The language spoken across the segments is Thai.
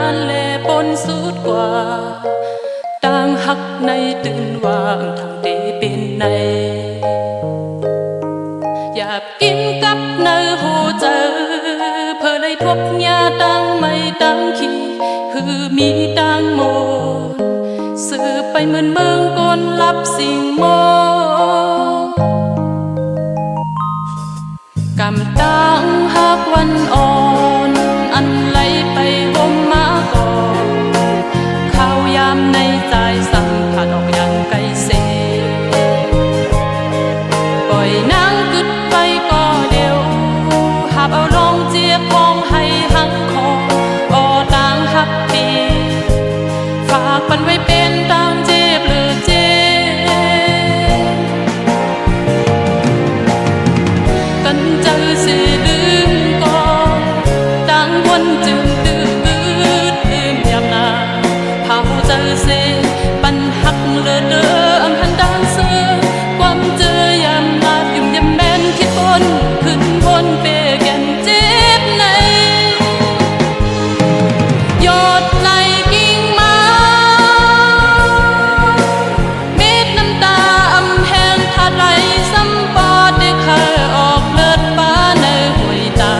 านแลปนสุดกว่าต่างหักในตื่นว่างทางเตเป็นในอยากกินกับเนื้อหูเจอเพื่อเลยทบยาตั้งไม่ตั้งขี้คือมีตั้งโมสื่อไปเหมือนเมืองก้นลับสิ่งโมกำตั้งหักวันอ่อนอันไหลไปห่มมาก่อนข้าวยามในใจสั่งผัดออกอย่างไกลเสปล่อยนางกึดไปก็เดียวหาบเอาลงเจียบองให้หักคออ่อต่างหักปีฝากปันไว้เป็นต่างเจ็บหรือเจ็บกันเจอสิลืมก่อนต่างวันจึงดื้อลืมยามนาเผาเจอเสปันหักเลือเด้ออังหันดังเสือความเจอยามลาดยุ่มยามแม่นคิดบนขึ้นบนเปแก่นเจ็บในยอดไหลกิ่งมาเม็ดน้ำตาอำแห้งทาไหลซ้ำปอดได้เคยออกเลือดป้าในห้วยตา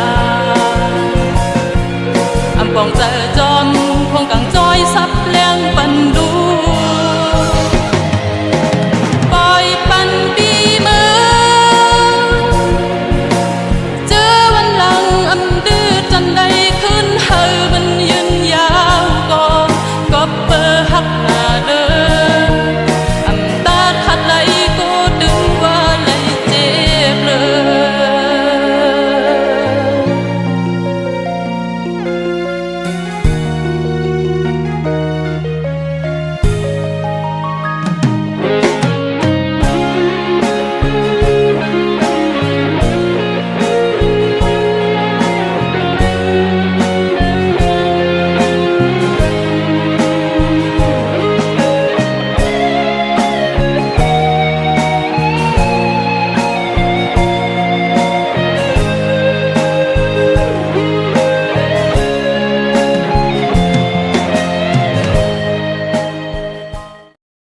อำปองเจอจอมคงกังจอยซับแรงปันดู